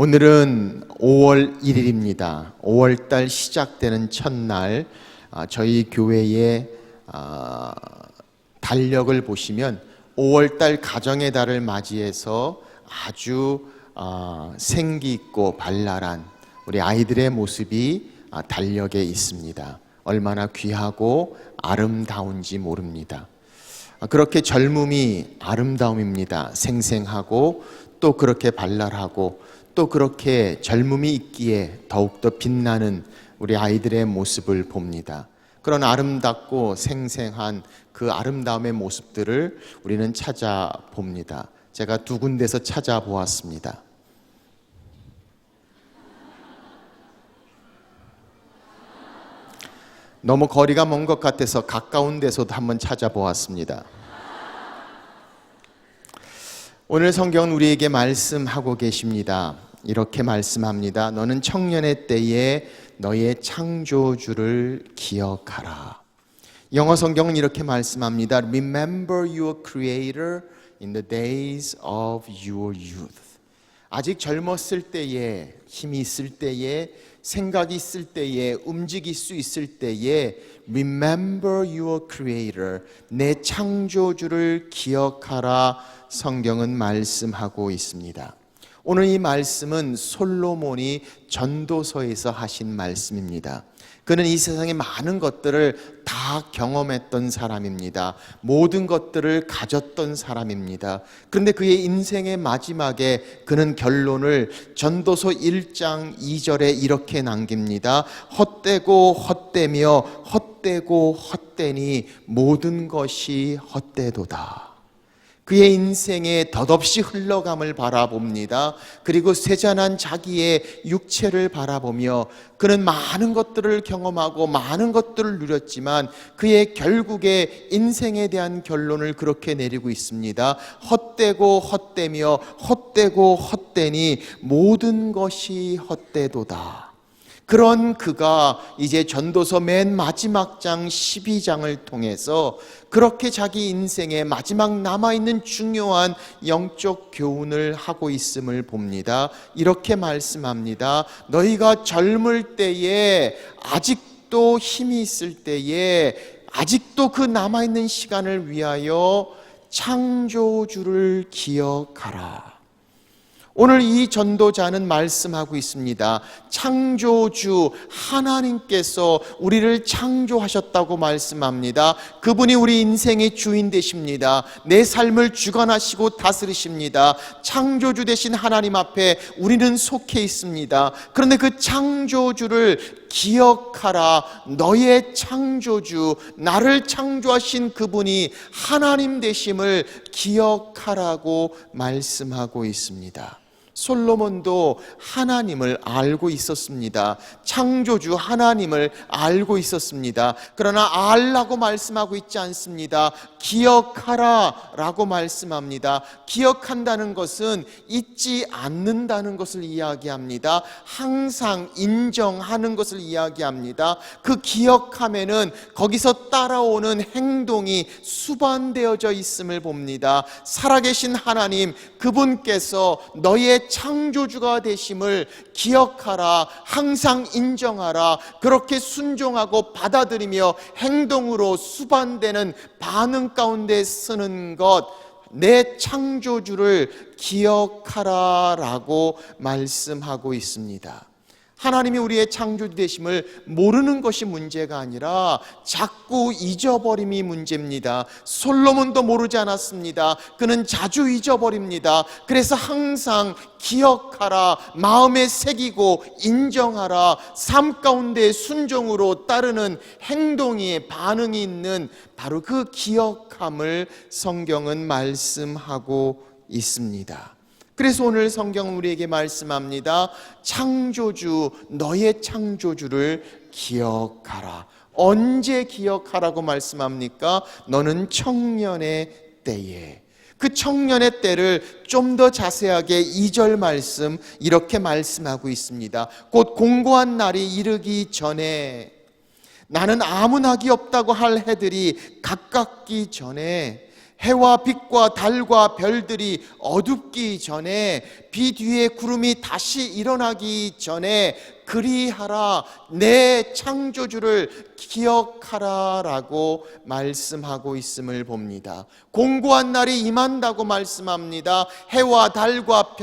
오늘은 5월 1일입니다. 5월달 시작되는 첫날, 저희 교회의 달력을 보시면 5월달 가정의 달을 맞이해서 아주 생기 있고 발랄한 우리 아이들의 모습이 달력에 있습니다. 얼마나 귀하고 아름다운지 모릅니다. 그렇게 젊음이 아름다움입니다. 생생하고 또 그렇게 발랄하고 또 그렇게 젊음이 있기에 더욱더 빛나는 우리 아이들의 모습을 봅니다. 그런 아름답고 생생한 그 아름다움의 모습들을 우리는 찾아봅니다. 제가 두 군데서 찾아보았습니다. 너무 거리가 먼 것 같아서 가까운 데서도 한번 찾아보았습니다. 오늘 성경은 우리에게 말씀하고 계십니다. 이렇게 말씀합니다. 너는 청년의 때에 너의 창조주를 기억하라. 영어 성경은 이렇게 말씀합니다. Remember your creator in the days of your youth. 아직 젊었을 때에, 힘이 있을 때에, 생각이 있을 때에, 움직일 수 있을 때에 Remember your creator, 내 창조주를 기억하라. 성경은 말씀하고 있습니다. 오늘 이 말씀은 솔로몬이 전도서에서 하신 말씀입니다. 그는 이 세상의 많은 것들을 다 경험했던 사람입니다. 모든 것들을 가졌던 사람입니다. 그런데 그의 인생의 마지막에 그는 결론을 전도서 1장 2절에 이렇게 남깁니다. 헛되고 헛되며 헛되고 헛되니 모든 것이 헛되도다. 그의 인생에 덧없이 흘러감을 바라봅니다. 그리고 쇠잔한 자기의 육체를 바라보며 그는 많은 것들을 경험하고 많은 것들을 누렸지만 그의 결국에 인생에 대한 결론을 그렇게 내리고 있습니다. 헛되고 헛되며 헛되고 헛되니 모든 것이 헛되도다. 그런 그가 이제 전도서 맨 마지막 장 12장을 통해서 그렇게 자기 인생의 마지막 남아있는 중요한 영적 교훈을 하고 있음을 봅니다. 이렇게 말씀합니다. 너희가 젊을 때에, 아직도 힘이 있을 때에, 아직도 그 남아있는 시간을 위하여 창조주를 기억하라. 오늘 이 전도자는 말씀하고 있습니다. 창조주 하나님께서 우리를 창조하셨다고 말씀합니다. 그분이 우리 인생의 주인 되십니다. 내 삶을 주관하시고 다스리십니다. 창조주 되신 하나님 앞에 우리는 속해 있습니다. 그런데 그 창조주를 기억하라. 너의 창조주, 나를 창조하신 그분이 하나님 되심을 기억하라고 말씀하고 있습니다. 솔로몬도 하나님을 알고 있었습니다. 창조주 하나님을 알고 있었습니다. 그러나 알라고 말씀하고 있지 않습니다. 기억하라 라고 말씀합니다. 기억한다는 것은 잊지 않는다는 것을 이야기합니다. 항상 인정하는 것을 이야기합니다. 그 기억함에는 거기서 따라오는 행동이 수반되어져 있음을 봅니다. 살아계신 하나님, 그분께서 너의 창조주가 되심을 기억하라. 항상 인정하라. 그렇게 순종하고 받아들이며 행동으로 수반되는 반응 가운데 쓰는 것, 내 창조주를 기억하라 라고 말씀하고 있습니다. 하나님이 우리의 창조주 되심을 모르는 것이 문제가 아니라 자꾸 잊어버림이 문제입니다. 솔로몬도 모르지 않았습니다. 그는 자주 잊어버립니다. 그래서 항상 기억하라, 마음에 새기고 인정하라, 삶 가운데 순종으로 따르는 행동이, 반응이 있는 바로 그 기억함을 성경은 말씀하고 있습니다. 그래서 오늘 성경은 우리에게 말씀합니다. 창조주, 너의 창조주를 기억하라. 언제 기억하라고 말씀합니까? 너는 청년의 때에. 그 청년의 때를 좀 더 자세하게 2절 말씀 이렇게 말씀하고 있습니다. 곧 공고한 날이 이르기 전에, 나는 아무 낙이 없다고 할 해들이 가깝기 전에, 해와 빛과 달과 별들이 어둡기 전에, 비 뒤에 구름이 다시 일어나기 전에 그리하라, 내 창조주를 기억하라 라고 말씀하고 있음을 봅니다. 공고한 날이 임한다고 말씀합니다. 해와 달과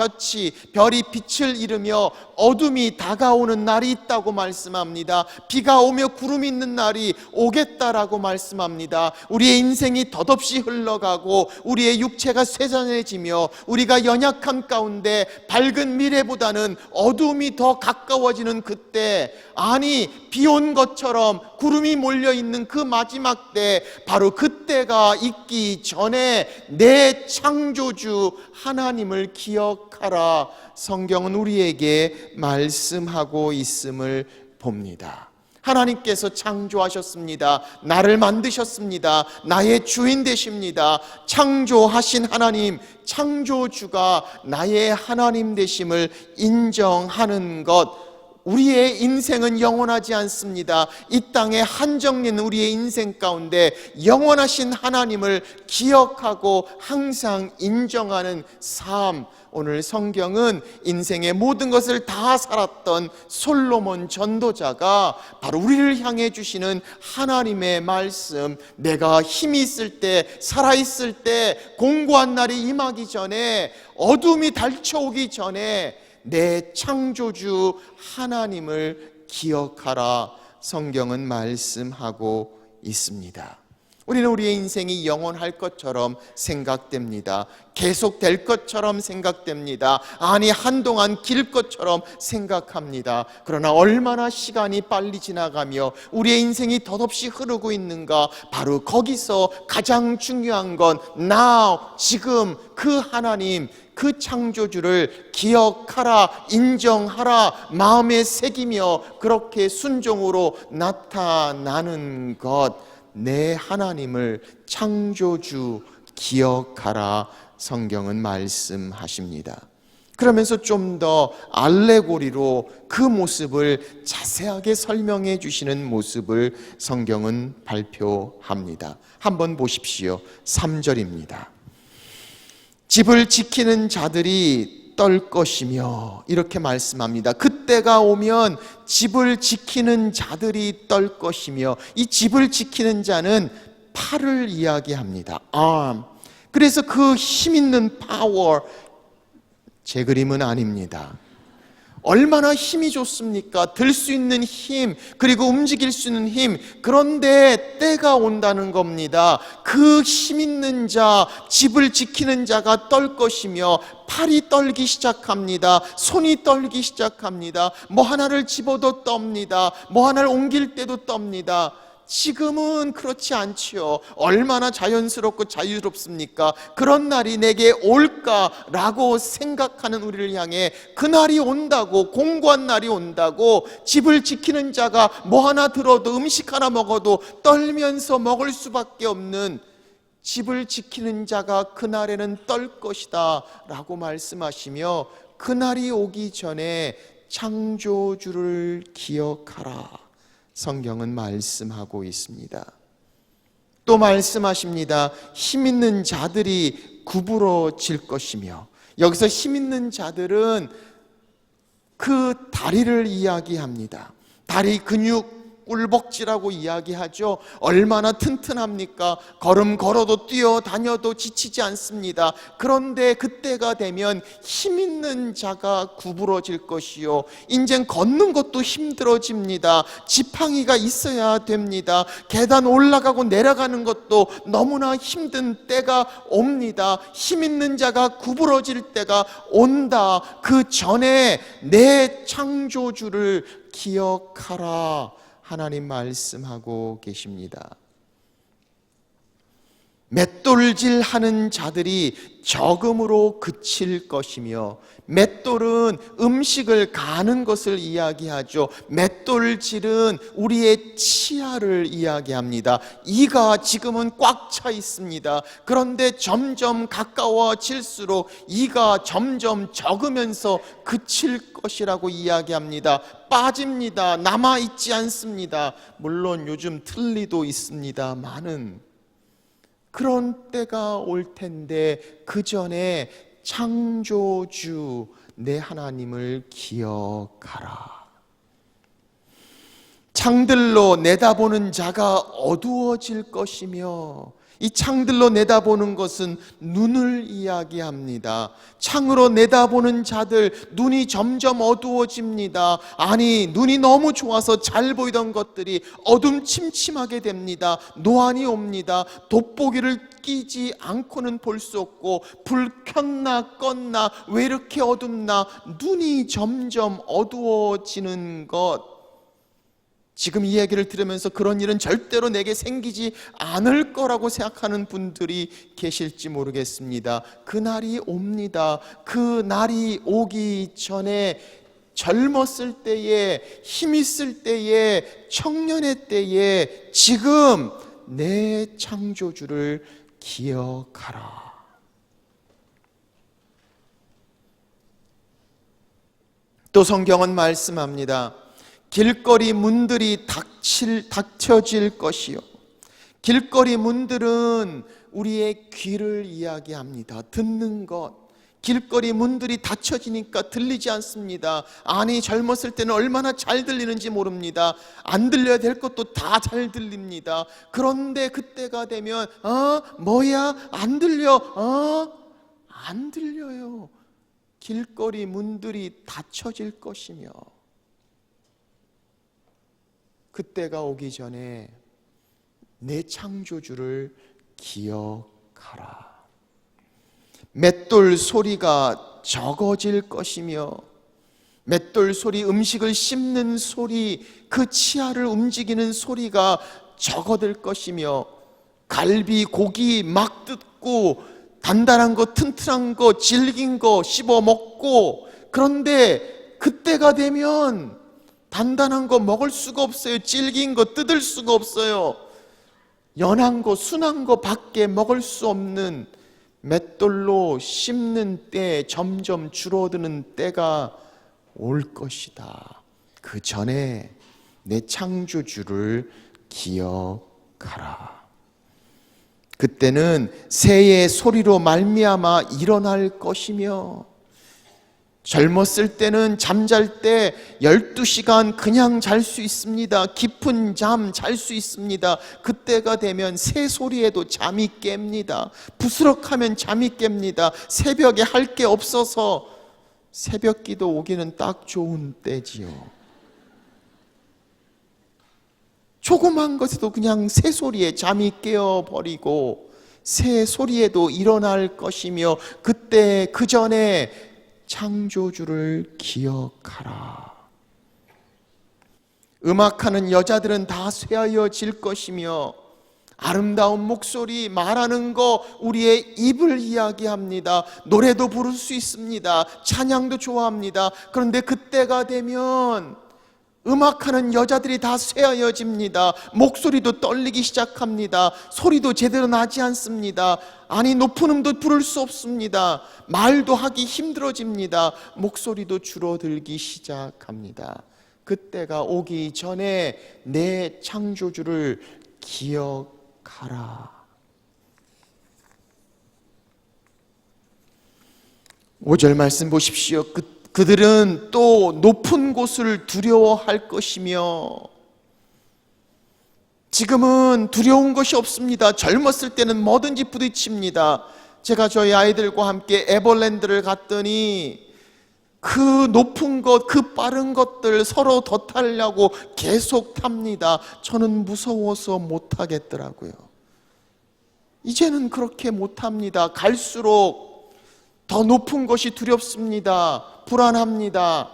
별이 빛을 잃으며 어둠이 다가오는 날이 있다고 말씀합니다. 비가 오며 구름이 있는 날이 오겠다라고 말씀합니다. 우리의 인생이 덧없이 흘러가고 우리의 육체가 쇠잔해지며 우리가 연약함 가운데 밝은 미래보다는 어둠이 더 가까워지는 그때, 아니 비 온 것처럼 구름이 몰려있는 그 마지막 때, 바로 그때가 있기 전에 내 창조주 하나님을 기억하라, 성경은 우리에게 말씀하고 있음을 봅니다. 하나님께서 창조하셨습니다. 나를 만드셨습니다. 나의 주인 되십니다. 창조하신 하나님, 창조주가 나의 하나님 되심을 인정하는 것, 우리의 인생은 영원하지 않습니다. 이 땅에 한정된 우리의 인생 가운데 영원하신 하나님을 기억하고 항상 인정하는 삶, 오늘 성경은 인생의 모든 것을 다 살았던 솔로몬 전도자가 바로 우리를 향해 주시는 하나님의 말씀, 내가 힘이 있을 때, 살아있을 때, 공고한 날이 임하기 전에, 어둠이 닥쳐오기 전에 내 창조주 하나님을 기억하라, 성경은 말씀하고 있습니다. 우리는 우리의 인생이 영원할 것처럼 생각됩니다. 계속될 것처럼 생각됩니다. 아니 한동안 길 것처럼 생각합니다. 그러나 얼마나 시간이 빨리 지나가며 우리의 인생이 덧없이 흐르고 있는가, 바로 거기서 가장 중요한 건 now, 지금 그 하나님, 그 창조주를 기억하라, 인정하라, 마음에 새기며 그렇게 순종으로 나타나는 것, 내 하나님을, 창조주 기억하라, 성경은 말씀하십니다. 그러면서 좀 더 알레고리로 그 모습을 자세하게 설명해 주시는 모습을 성경은 발표합니다. 한번 보십시오. 3절입니다. 집을 지키는 자들이 떨 것이며, 이렇게 말씀합니다. 그때가 오면 집을 지키는 자들이 떨 것이며, 이 집을 지키는 자는 팔을 이야기합니다. arm. 그래서 그 힘 있는 파워, 제 그림은 아닙니다. 얼마나 힘이 좋습니까? 들 수 있는 힘, 그리고 움직일 수 있는 힘. 그런데 때가 온다는 겁니다. 그 힘 있는 자, 집을 지키는 자가 떨 것이며, 팔이 떨기 시작합니다. 손이 떨기 시작합니다. 뭐 하나를 집어도 떱니다. 뭐 하나를 옮길 때도 떱니다. 지금은 그렇지 않지요. 얼마나 자연스럽고 자유롭습니까? 그런 날이 내게 올까라고 생각하는 우리를 향해 그날이 온다고, 공고한 날이 온다고, 집을 지키는 자가 뭐 하나 들어도, 음식 하나 먹어도 떨면서 먹을 수밖에 없는, 집을 지키는 자가 그날에는 떨 것이다 라고 말씀하시며, 그날이 오기 전에 창조주를 기억하라, 성경은 말씀하고 있습니다. 또 말씀하십니다. 힘 있는 자들이 구부러질 것이며, 여기서 힘 있는 자들은 그 다리를 이야기합니다. 다리 근육, 꿀벅지라고 이야기하죠. 얼마나 튼튼합니까? 걸음 걸어도 뛰어다녀도 지치지 않습니다. 그런데 그때가 되면 힘 있는 자가 구부러질 것이요, 인젠 걷는 것도 힘들어집니다. 지팡이가 있어야 됩니다. 계단 올라가고 내려가는 것도 너무나 힘든 때가 옵니다. 힘 있는 자가 구부러질 때가 온다. 그 전에 내 창조주를 기억하라, 하나님 말씀하고 계십니다. 맷돌질 하는 자들이 적음으로 그칠 것이며, 맷돌은 음식을 가는 것을 이야기하죠. 맷돌질은 우리의 치아를 이야기합니다. 이가 지금은 꽉 차 있습니다. 그런데 점점 가까워질수록 이가 점점 적으면서 그칠 것이라고 이야기합니다. 빠집니다. 남아있지 않습니다. 물론 요즘 틀니도 있습니다만은, 그런 때가 올 텐데 그 전에 창조주 내 하나님을 기억하라. 창들로 내다보는 자가 어두워질 것이며, 이 창들로 내다보는 것은 눈을 이야기합니다. 창으로 내다보는 자들 눈이 점점 어두워집니다. 아니, 눈이 너무 좋아서 잘 보이던 것들이 어둠침침하게 됩니다. 노안이 옵니다. 돋보기를 끼지 않고는 볼 수 없고, 불 켰나 껐나 왜 이렇게 어둡나, 눈이 점점 어두워지는 것. 지금 이 얘기를 들으면서 그런 일은 절대로 내게 생기지 않을 거라고 생각하는 분들이 계실지 모르겠습니다. 그날이 옵니다. 그 날이 오기 전에, 젊었을 때에, 힘 있을 때에, 청년의 때에 지금 내 창조주를 기억하라. 또 성경은 말씀합니다. 길거리 문들이 닫혀질 것이요. 길거리 문들은 우리의 귀를 이야기합니다. 듣는 것. 길거리 문들이 닫혀지니까 들리지 않습니다. 아니, 젊었을 때는 얼마나 잘 들리는지 모릅니다. 안 들려야 될 것도 다 잘 들립니다. 그런데 그때가 되면 뭐야? 안 들려? 안 들려요. 길거리 문들이 닫혀질 것이며, 그때가 오기 전에 내 창조주를 기억하라. 맷돌 소리가 적어질 것이며, 맷돌 소리, 음식을 씹는 소리, 그 치아를 움직이는 소리가 적어들 것이며, 갈비, 고기 막 뜯고 단단한 거, 튼튼한 거, 질긴 거 씹어 먹고, 그런데 그때가 되면 단단한 거 먹을 수가 없어요. 질긴 거 뜯을 수가 없어요. 연한 거, 순한 거 밖에 먹을 수 없는, 맷돌로 씹는 때 점점 줄어드는 때가 올 것이다. 그 전에 내 창조주를 기억하라. 그때는 새의 소리로 말미암아 일어날 것이며, 젊었을 때는 잠잘 때 12시간 그냥 잘 수 있습니다. 깊은 잠 잘 수 있습니다. 그때가 되면 새 소리에도 잠이 깹니다. 부스럭하면 잠이 깹니다. 새벽에 할 게 없어서 새벽 기도 오기는 딱 좋은 때지요. 조그만 것에도 그냥 새 소리에 잠이 깨어버리고, 새 소리에도 일어날 것이며, 그때 그 전에 창조주를 기억하라. 음악하는 여자들은 다 쇠하여질 것이며, 아름다운 목소리, 말하는 거 우리의 입을 이야기합니다. 노래도 부를 수 있습니다. 찬양도 좋아합니다. 그런데 그때가 되면 음악하는 여자들이 다 쇠하여집니다. 목소리도 떨리기 시작합니다. 소리도 제대로 나지 않습니다. 아니, 높은 음도 부를 수 없습니다. 말도 하기 힘들어집니다. 목소리도 줄어들기 시작합니다. 그때가 오기 전에 내 창조주를 기억하라. 5절 말씀 보십시오. 그들은 또 높은 곳을 두려워할 것이며, 지금은 두려운 것이 없습니다. 젊었을 때는 뭐든지 부딪힙니다. 제가 저희 아이들과 함께 에버랜드를 갔더니 그 높은 것, 그 빠른 것들 서로 더 타려고 계속 탑니다. 저는 무서워서 못 타겠더라고요. 이제는 그렇게 못 탑니다. 갈수록 더 높은 것이 두렵습니다. 불안합니다.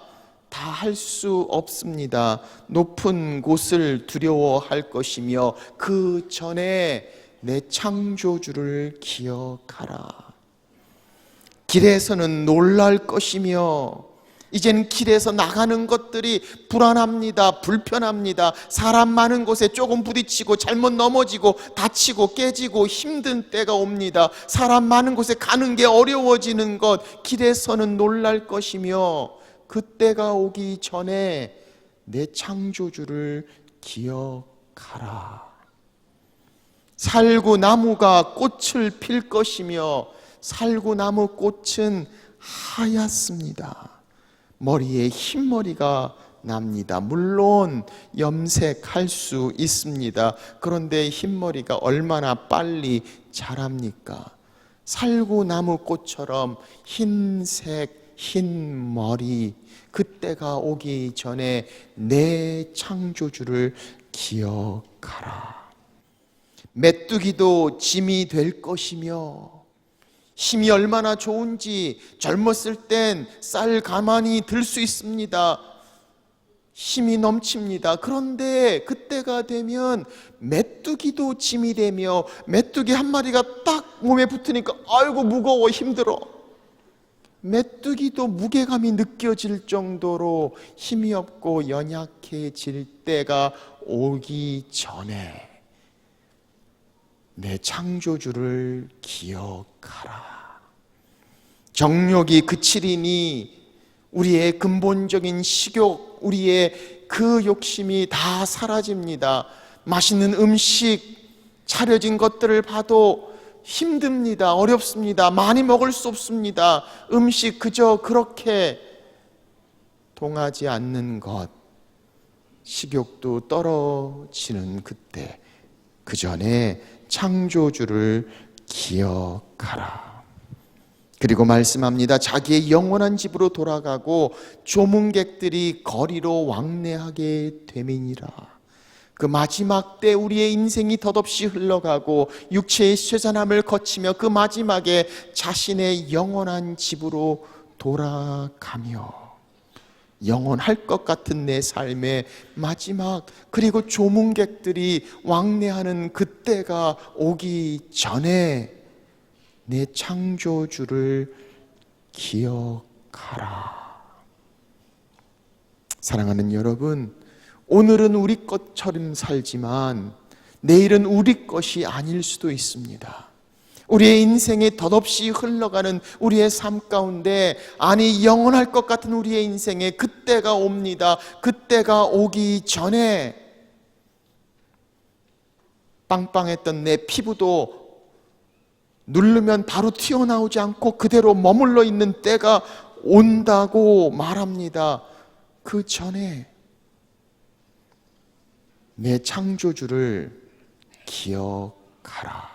다 할 수 없습니다. 높은 곳을 두려워할 것이며, 그 전에 내 창조주를 기억하라. 길에서는 놀랄 것이며, 이제는 길에서 나가는 것들이 불안합니다. 불편합니다. 사람 많은 곳에 조금 부딪히고 잘못 넘어지고 다치고 깨지고 힘든 때가 옵니다. 사람 많은 곳에 가는 게 어려워지는 것, 길에서는 놀랄 것이며, 그때가 오기 전에 내 창조주를 기억하라. 살구 나무가 꽃을 필 것이며, 살구나무 꽃은 하얗습니다. 머리에 흰머리가 납니다. 물론 염색할 수 있습니다. 그런데 흰머리가 얼마나 빨리 자랍니까? 살구나무 꽃처럼 흰색, 흰머리, 그때가 오기 전에 내 창조주를 기억하라. 메뚜기도 짐이 될 것이며, 힘이 얼마나 좋은지 젊었을 땐 쌀 가만히 들 수 있습니다. 힘이 넘칩니다. 그런데 그때가 되면 메뚜기도 짐이 되며, 메뚜기 한 마리가 딱 몸에 붙으니까 아이고 무거워, 힘들어. 메뚜기도 무게감이 느껴질 정도로 힘이 없고 연약해질 때가 오기 전에 내 창조주를 기억하라. 정욕이 그치리니 우리의 근본적인 식욕, 우리의 그 욕심이 다 사라집니다. 맛있는 음식, 차려진 것들을 봐도 힘듭니다. 어렵습니다. 많이 먹을 수 없습니다. 음식 그저 그렇게 동하지 않는 것, 식욕도 떨어지는 그때, 그 전에 창조주를 기억하라. 그리고 말씀합니다. 자기의 영원한 집으로 돌아가고 조문객들이 거리로 왕래하게 됨이니라. 그 마지막 때 우리의 인생이 덧없이 흘러가고 육체의 쇠잔함을 거치며 그 마지막에 자신의 영원한 집으로 돌아가며 영원할 것 같은 내 삶의 마지막, 그리고 조문객들이 왕래하는 그때가 오기 전에 내 창조주를 기억하라. 사랑하는 여러분, 오늘은 우리 것처럼 살지만 내일은 우리 것이 아닐 수도 있습니다. 우리의 인생에 덧없이 흘러가는 우리의 삶 가운데, 아니 영원할 것 같은 우리의 인생에 그때가 옵니다. 그때가 오기 전에 빵빵했던 내 피부도 누르면 바로 튀어나오지 않고 그대로 머물러 있는 때가 온다고 말합니다. 그 전에 내 창조주를 기억하라.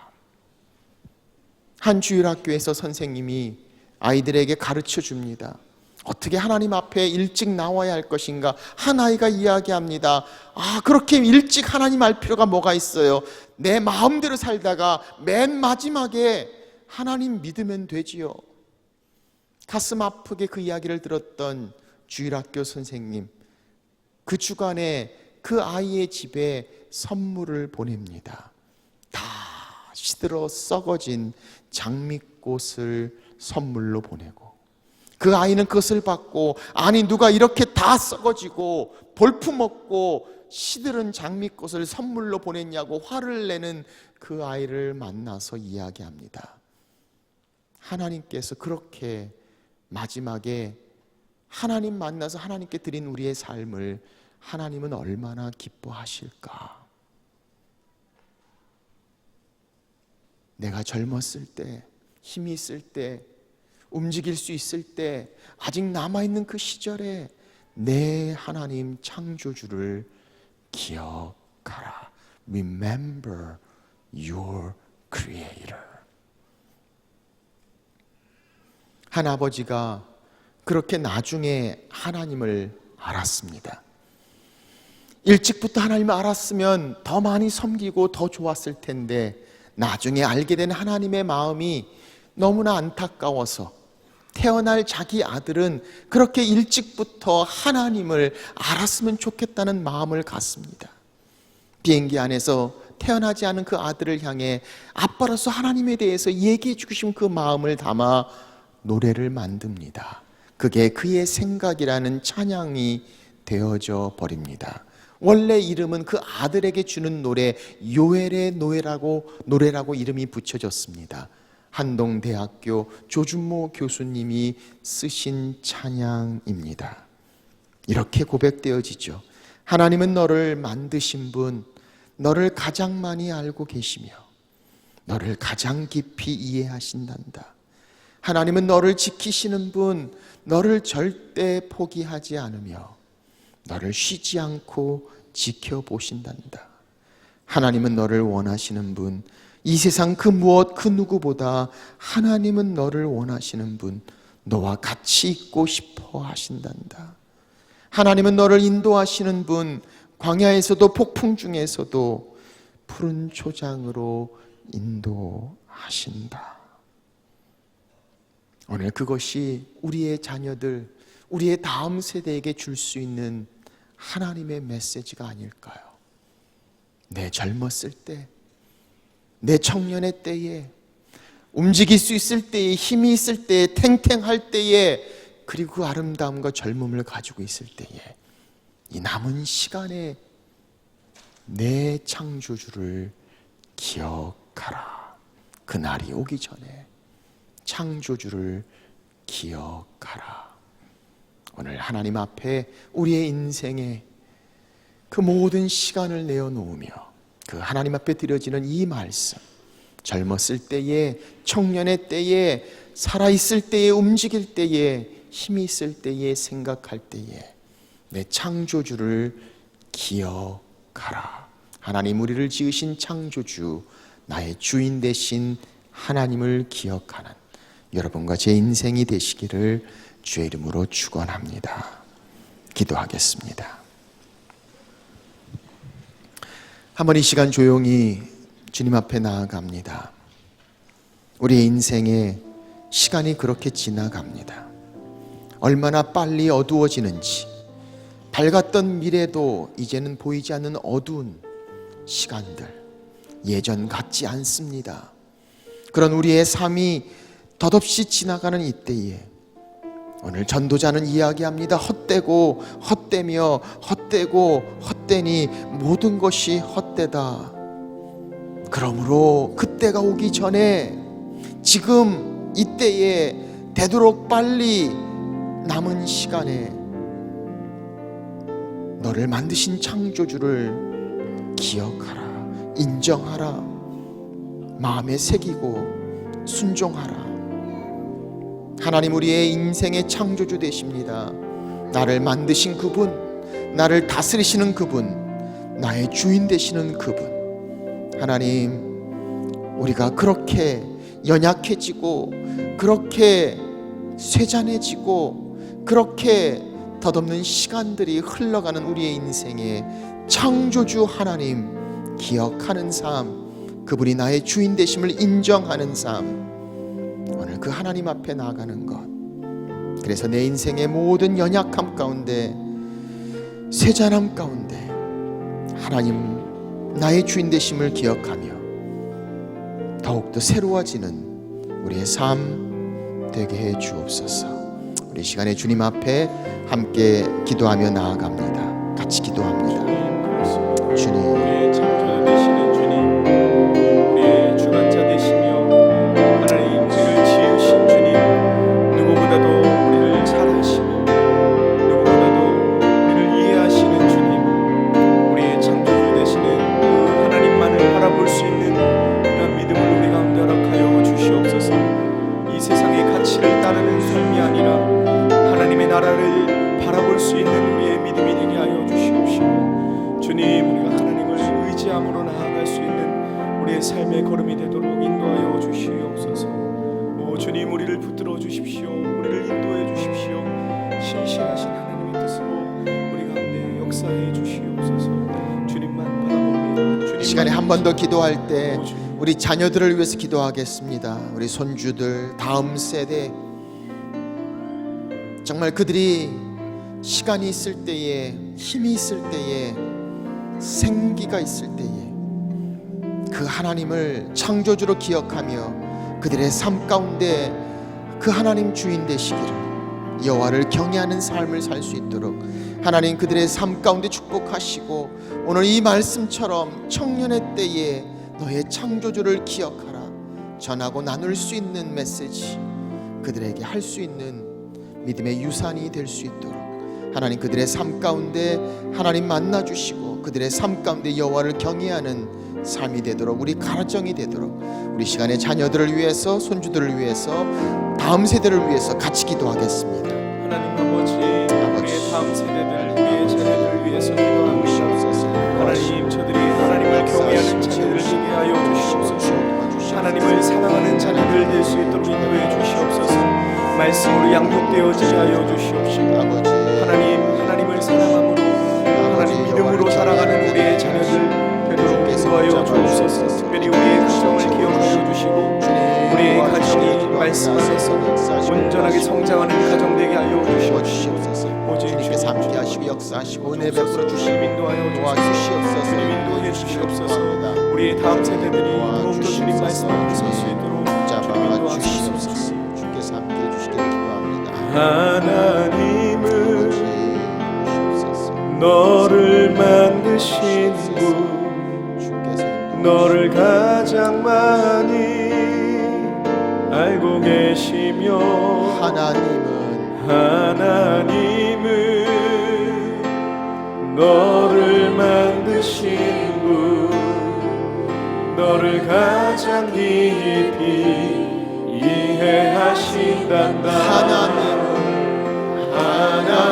한 주일학교에서 선생님이 아이들에게 가르쳐 줍니다. 어떻게 하나님 앞에 일찍 나와야 할 것인가? 한 아이가 이야기합니다. 그렇게 일찍 하나님 알 필요가 뭐가 있어요? 내 마음대로 살다가 맨 마지막에 하나님 믿으면 되지요. 가슴 아프게 그 이야기를 들었던 주일학교 선생님, 그 주간에 그 아이의 집에 선물을 보냅니다. 다 시들어 썩어진 장미꽃을 선물로 보내고, 그 아이는 그것을 받고, 아니 누가 이렇게 다 썩어지고 볼품없고 시들은 장미꽃을 선물로 보냈냐고 화를 내는 그 아이를 만나서 이야기합니다. 하나님께서 그렇게 마지막에 하나님 만나서 하나님께 드린 우리의 삶을 하나님은 얼마나 기뻐하실까? 내가 젊었을 때, 힘이 있을 때, 움직일 수 있을 때, 아직 남아있는 그 시절에 내 하나님 창조주를 기억하라. Remember your Creator. 한 아버지가 그렇게 나중에 하나님을 알았습니다. 일찍부터 하나님을 알았으면 더 많이 섬기고 더 좋았을 텐데, 나중에 알게 된 하나님의 마음이 너무나 안타까워서 태어날 자기 아들은 그렇게 일찍부터 하나님을 알았으면 좋겠다는 마음을 갖습니다. 비행기 안에서 태어나지 않은 그 아들을 향해 아빠로서 하나님에 대해서 얘기해 주고 싶은 그 마음을 담아 노래를 만듭니다. 그게 그의 생각이라는 찬양이 되어져 버립니다. 원래 이름은 그 아들에게 주는 노래, 요엘의 노래라고 이름이 붙여졌습니다. 한동대학교 조준모 교수님이 쓰신 찬양입니다. 이렇게 고백되어지죠. 하나님은 너를 만드신 분, 너를 가장 많이 알고 계시며 너를 가장 깊이 이해하신단다. 하나님은 너를 지키시는 분, 너를 절대 포기하지 않으며 너를 쉬지 않고 지켜보신단다. 하나님은 너를 원하시는 분, 이 세상 그 무엇 그 누구보다 하나님은 너를 원하시는 분, 너와 같이 있고 싶어 하신단다. 하나님은 너를 인도하시는 분, 광야에서도 폭풍 중에서도 푸른 초장으로 인도하신다. 오늘 그것이 우리의 자녀들, 우리의 다음 세대에게 줄 수 있는 하나님의 메시지가 아닐까요? 내 젊었을 때, 내 청년의 때에, 움직일 수 있을 때에, 힘이 있을 때에, 탱탱할 때에, 그리고 그 아름다움과 젊음을 가지고 있을 때에 이 남은 시간에 내 창조주를 기억하라. 그날이 오기 전에 창조주를 기억하라. 오늘 하나님 앞에 우리의 인생에 그 모든 시간을 내어놓으며 그 하나님 앞에 드려지는 이 말씀, 젊었을 때에, 청년의 때에, 살아있을 때에, 움직일 때에, 힘이 있을 때에, 생각할 때에 내 창조주를 기억하라. 하나님 우리를 지으신 창조주, 나의 주인 되신 하나님을 기억하는 여러분과 제 인생이 되시기를 주의 이름으로 축원합니다. 기도하겠습니다. 한번 이 시간 조용히 주님 앞에 나아갑니다. 우리의 인생에 시간이 그렇게 지나갑니다. 얼마나 빨리 어두워지는지, 밝았던 미래도 이제는 보이지 않는 어두운 시간들, 예전 같지 않습니다. 그런 우리의 삶이 덧없이 지나가는 이때에 오늘 전도자는 이야기합니다. 헛되고 헛되며 헛되고 헛되니 모든 것이 헛되다. 그러므로 그때가 오기 전에 지금 이때에 되도록 빨리 남은 시간에 너를 만드신 창조주를 기억하라, 인정하라, 마음에 새기고 순종하라. 하나님 우리의 인생의 창조주 되십니다. 나를 만드신 그분, 나를 다스리시는 그분, 나의 주인 되시는 그분. 하나님, 우리가 그렇게 연약해지고 그렇게 쇠잔해지고 그렇게 덧없는 시간들이 흘러가는 우리의 인생에 창조주 하나님 기억하는 삶, 그분이 나의 주인 되심을 인정하는 삶, 오늘 그 하나님 앞에 나아가는 것. 그래서 내 인생의 모든 연약함 가운데, 쇠잔함 가운데 하나님 나의 주인 되심을 기억하며 더욱더 새로워지는 우리의 삶 되게 해 주옵소서. 우리 시간에 주님 앞에 함께 기도하며 나아갑니다. 같이 기도합니다. 주님, 우리의 창조자 되시는 주님, 우리의 주관자 되시며 하나님 우리를 지으신 주님, 누구보다도 우리를 잘 아시고 누구보다도 우리를 이해하시는 주님, 우리의 창조주 되시는 그 하나님만을 바라볼 수 있는 그런 믿음을 우리 가운데 허락하여 주시옵소서. 이 세상의 가치를 따르는 삶이 아니라 하나님의 나라를 바라볼 수 있는 우리의 믿음이 되게 하여 주시옵시고, 주님 우리가 하나님을 의지함으로 나아갈 수 있는 우리의 삶의 걸음이 되도록 인도하여 주시옵소서. 오 주님, 우리를 붙들어 주십시오. 우리를 인도해 주십시오. 신실하신 하나님의 뜻으로 우리 가운데 역사해 주시옵소서. 주님만 바라보며 이 시간에 한 번 더 기도할 때 우리 자녀들을 위해서 기도하겠습니다. 우리 손주들, 다음 세대, 정말 그들이 시간이 있을 때에, 힘이 있을 때에, 생기가 있을 때에 그 하나님을 창조주로 기억하며 그들의 삶 가운데 그 하나님 주인 되시기를, 여호와를 경외하는 삶을 살 수 있도록 하나님 그들의 삶 가운데 축복하시고, 오늘 이 말씀처럼 청년의 때에 너의 창조주를 기억하라 전하고 나눌 수 있는 메시지, 그들에게 할 수 있는 믿음의 유산이 될 수 있도록 하나님 그들의 삶 가운데 하나님 만나주시고, 그들의 삶 가운데 여호와를 경외하는 삶이 되도록, 우리 가정이 되도록, 우리 시간의 자녀들을 위해서, 손주들을 위해서, 다음 세대를 위해서 같이 기도하겠습니다. 하나님 아버지, 우리의 다음 세대들, 우리의 자녀들을 위해서 기도합니다. 하나님, 저들이 하나님을 경외하는 자녀들 되게 하여 주시옵소서. 하나님을 사랑하는 자녀들 될 수 있도록 인도해 주시옵소서. 말씀으로 양육되어지게 하여 주시옵시고, 하나님을 사랑함으로, 하나님 믿음으로 살아가는 우리의 자녀들 되도록 인도하여 주옵소서. 특별히 우리의 가정을 기억하여 주시고, 우리의 가정이 말씀 안에서 온전하게 성장하는 가정 되게 하여 주시옵소서. 오직 주님께서 함께 하시고 역사하시고 은혜 베풀어 주시고 인도하여 도와주시옵소서. 주님 인도해 주시옵소서. 우리의 다음 세대들이 더욱더 주님 말씀 앞에 설 수 있도록 주님 인도하시옵소서. 주께서 함께 해주시기를 기도합니다. 하나님은 너를 만드신 분, 너를 가장 많이 알고 계시며, 하나님은 너를 만드신 분, 너를 가장 깊이 이해하신단다.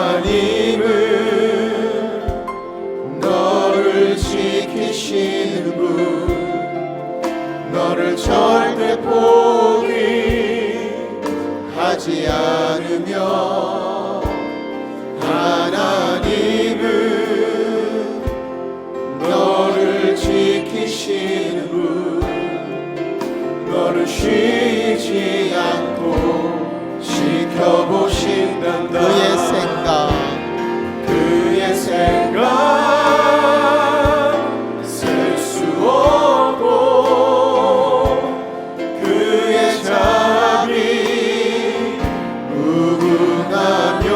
하나님은 너를 지키시는 분, 너를 절대 포기하지 않으며, 하나님은 너를 지키시는 분, 너를 쉬지 않고 지켜보신단다. 그의 생각 셀 수 없고, 그의 자비 무궁하며,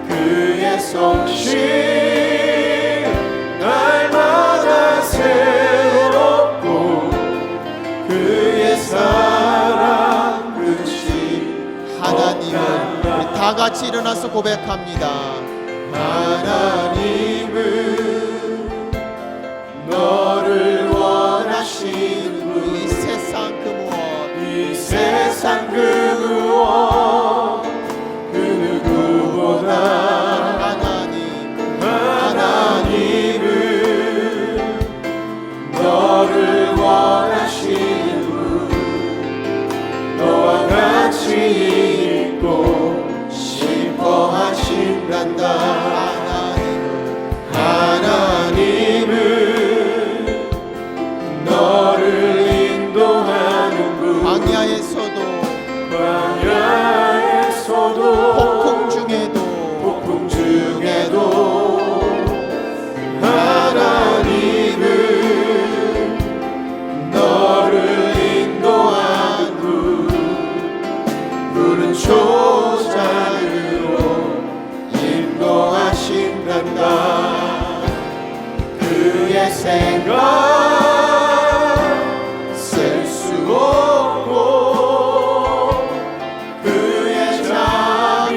그의 성실 날마다 새롭고, 그의 사랑 끝이 하나님은, 우리 다 같이 일어나서 고백합니다. 하나님은 너를 원하시는 분, 이 세상 그 무엇, 이 세상 그 무엇 그 누구보다 하나님은 너를 원하시는 분, 너와 같이 있고 싶어 하신단다. 하나님은 너를 인도하는 분, 광야에서도 폭풍 중에도 하나님은 너를 인도하는 분, 푸른 초장으로 인도하신단다. 그의 생각 셀 수 없고, 그의 자비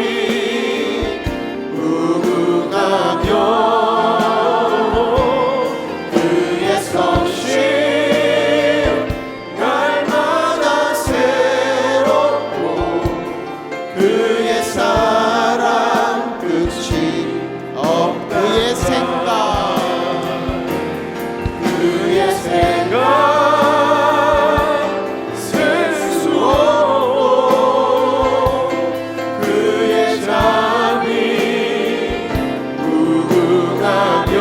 무궁하며, 그의 성실 날마다 새롭고, 그의 사랑 끝이 없다. 그의 생각 셀 수 없고, 그의 자비 무궁하며,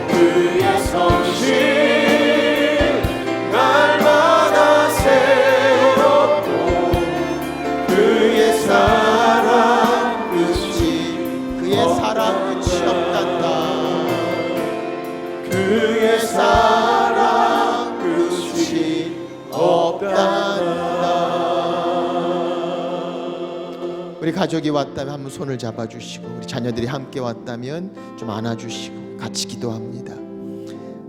그의 성실 날마다 새롭고, 그의 사랑 끝이 없단다. 그의 사랑 끝이 없단다. 우리 가족이 왔다면 한번 손을 잡아주시고, 우리 자녀들이 함께 왔다면 좀 안아주시고 같이 기도합니다.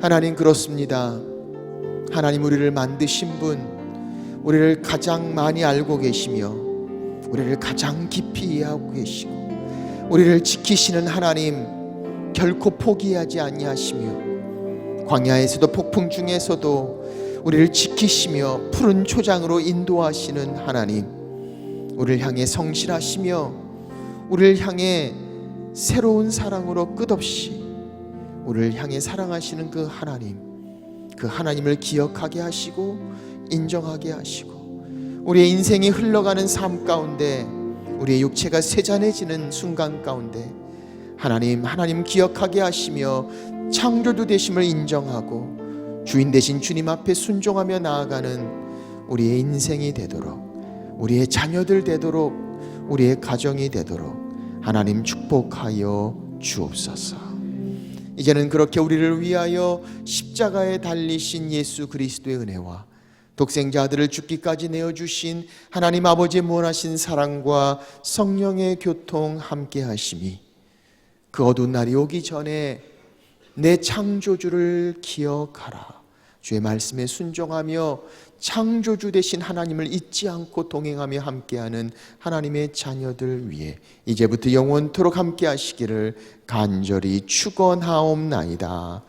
하나님, 그렇습니다. 하나님, 우리를 만드신 분, 우리를 가장 많이 알고 계시며 우리를 가장 깊이 이해하고 계시고 우리를 지키시는 하나님, 결코 포기하지 아니하시며 광야에서도 폭풍 중에서도 우리를 지키시며 푸른 초장으로 인도하시는 하나님, 우리를 향해 성실하시며 우리를 향해 새로운 사랑으로 끝없이 우리를 향해 사랑하시는 그 하나님을 기억하게 하시고 인정하게 하시고, 우리의 인생이 흘러가는 삶 가운데 우리의 육체가 세잔해지는 순간 가운데 하나님 기억하게 하시며 창조주 되심을 인정하고 주인 되신 주님 앞에 순종하며 나아가는 우리의 인생이 되도록, 우리의 자녀들 되도록, 우리의 가정이 되도록 하나님 축복하여 주옵소서. 이제는 그렇게 우리를 위하여 십자가에 달리신 예수 그리스도의 은혜와 독생자 아들을 죽기까지 내어주신 하나님 아버지의 무한하신 사랑과 성령의 교통 함께 하심이 그 어두운 날이 오기 전에 내 창조주를 기억하라, 주의 말씀에 순종하며 창조주 되신 하나님을 잊지 않고 동행하며 함께하는 하나님의 자녀들 위해 이제부터 영원토록 함께 하시기를 간절히 축원하옵나이다.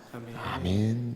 아멘.